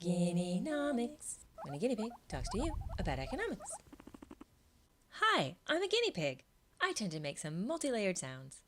Guinea-nomics, when a guinea pig talks to you about economics. Hi, I'm a guinea pig. I tend to make some multi-layered sounds.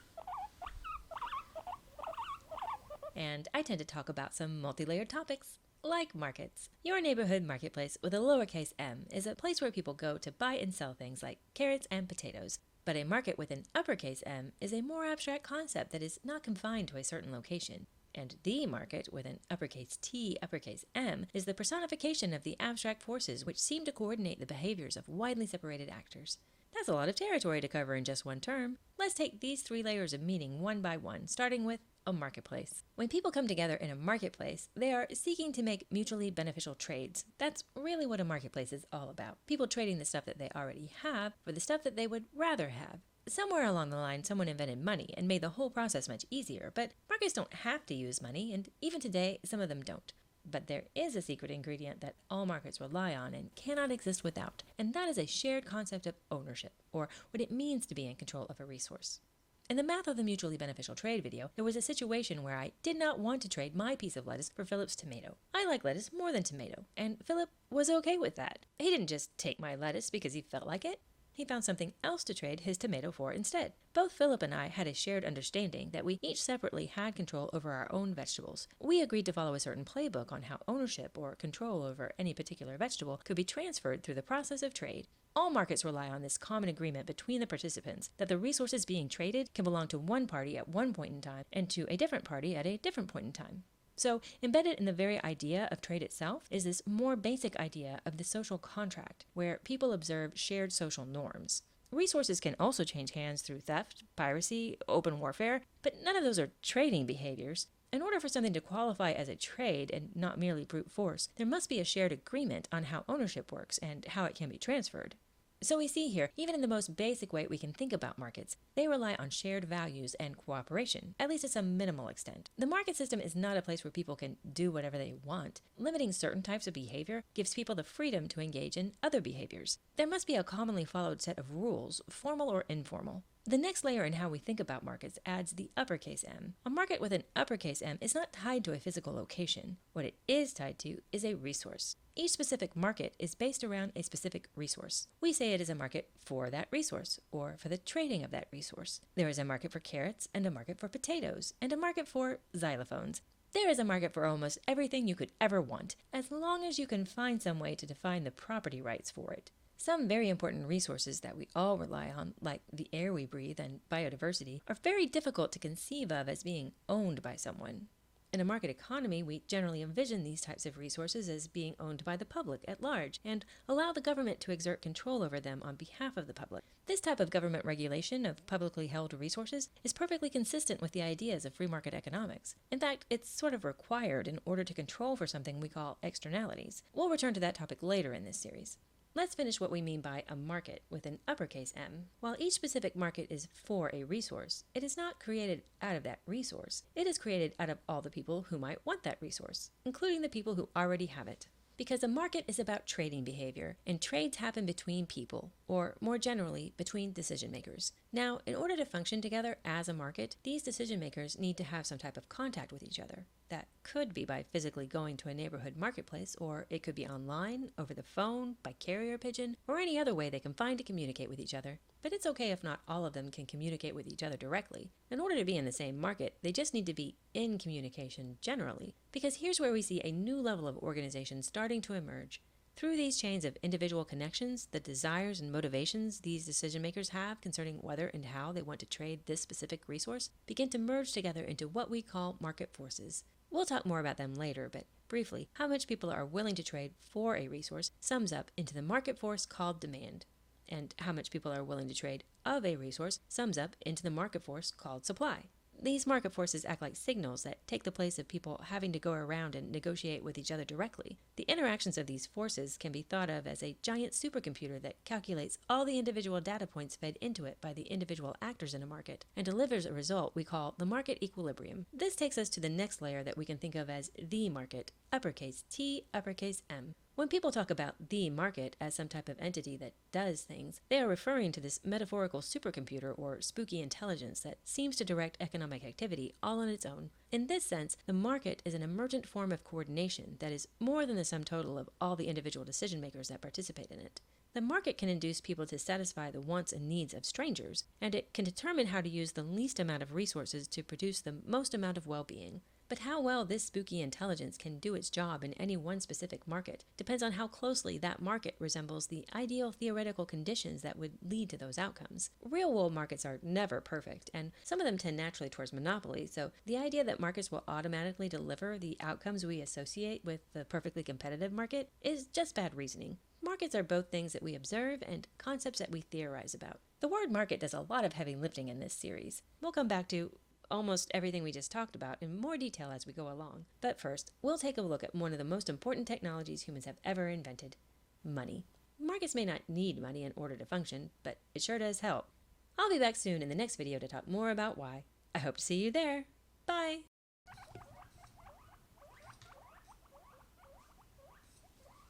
And I tend to talk about some multi-layered topics, like markets. Your neighborhood marketplace with a lowercase m is a place where people go to buy and sell things like carrots and potatoes. But a market with an uppercase M is a more abstract concept that is not confined to a certain location. And the market with an uppercase T, uppercase M is the personification of the abstract forces which seem to coordinate the behaviors of widely separated actors. That's a lot of territory to cover in just one term. Let's take these 3 layers of meaning one by one, starting with a marketplace. When people come together in a marketplace, they are seeking to make mutually beneficial trades. That's really what a marketplace is all about. People trading the stuff that they already have for the stuff that they would rather have. Somewhere along the line, someone invented money and made the whole process much easier, but markets don't have to use money, and even today, some of them don't. But there is a secret ingredient that all markets rely on and cannot exist without, and that is a shared concept of ownership, or what it means to be in control of a resource. In the Math of the Mutually Beneficial Trade video, there was a situation where I did not want to trade my piece of lettuce for Philip's tomato. I like lettuce more than tomato, and Philip was okay with that. He didn't just take my lettuce because he felt like it. He found something else to trade his tomato for instead. Both Philip and I had a shared understanding that we each separately had control over our own vegetables. We agreed to follow a certain playbook on how ownership or control over any particular vegetable could be transferred through the process of trade. All markets rely on this common agreement between the participants that the resources being traded can belong to one party at one point in time and to a different party at a different point in time. So, embedded in the very idea of trade itself is this more basic idea of the social contract, where people observe shared social norms. Resources can also change hands through theft, piracy, open warfare, but none of those are trading behaviors. In order for something to qualify as a trade and not merely brute force, there must be a shared agreement on how ownership works and how it can be transferred. So we see here, even in the most basic way we can think about markets, they rely on shared values and cooperation, at least to some minimal extent. The market system is not a place where people can do whatever they want. Limiting certain types of behavior gives people the freedom to engage in other behaviors. There must be a commonly followed set of rules, formal or informal. The next layer in how we think about markets adds the uppercase M. A market with an uppercase M is not tied to a physical location. What it is tied to is a resource. Each specific market is based around a specific resource. We say it is a market for that resource, or for the trading of that resource. There is a market for carrots, and a market for potatoes, and a market for xylophones. There is a market for almost everything you could ever want, as long as you can find some way to define the property rights for it. Some very important resources that we all rely on, like the air we breathe and biodiversity, are very difficult to conceive of as being owned by someone. In a market economy, we generally envision these types of resources as being owned by the public at large and allow the government to exert control over them on behalf of the public. This type of government regulation of publicly held resources is perfectly consistent with the ideas of free market economics. In fact, it's sort of required in order to control for something we call externalities. We'll return to that topic later in this series. Let's finish what we mean by a market with an uppercase M. While each specific market is for a resource, it is not created out of that resource. It is created out of all the people who might want that resource, including the people who already have it. Because a market is about trading behavior, and trades happen between people, or more generally, between decision makers. Now, in order to function together as a market, these decision makers need to have some type of contact with each other. That could be by physically going to a neighborhood marketplace, or it could be online, over the phone, by carrier pigeon, or any other way they can find to communicate with each other. But it's okay if not all of them can communicate with each other directly. In order to be in the same market, they just need to be in communication generally. Because here's where we see a new level of organization starting to emerge. Through these chains of individual connections, the desires and motivations these decision makers have concerning whether and how they want to trade this specific resource begin to merge together into what we call market forces. We'll talk more about them later, but briefly, how much people are willing to trade for a resource sums up into the market force called demand. And how much people are willing to trade of a resource sums up into the market force called supply. These market forces act like signals that take the place of people having to go around and negotiate with each other directly. The interactions of these forces can be thought of as a giant supercomputer that calculates all the individual data points fed into it by the individual actors in a market and delivers a result we call the market equilibrium. This takes us to the next layer that we can think of as the market, uppercase T, uppercase M. When people talk about the market as some type of entity that does things, they are referring to this metaphorical supercomputer or spooky intelligence that seems to direct economic activity all on its own. In this sense, the market is an emergent form of coordination that is more than the sum total of all the individual decision makers that participate in it. The market can induce people to satisfy the wants and needs of strangers, and it can determine how to use the least amount of resources to produce the most amount of well-being. But how well this spooky intelligence can do its job in any one specific market depends on how closely that market resembles the ideal theoretical conditions that would lead to those outcomes. Real-world markets are never perfect, and some of them tend naturally towards monopoly, so the idea that markets will automatically deliver the outcomes we associate with the perfectly competitive market is just bad reasoning. Markets are both things that we observe and concepts that we theorize about. The word market does a lot of heavy lifting in this series. We'll come back to almost everything we just talked about in more detail as we go along. But first, we'll take a look at one of the most important technologies humans have ever invented: money. Markets may not need money in order to function, but it sure does help. I'll be back soon in the next video to talk more about why. I hope to see you there. Bye!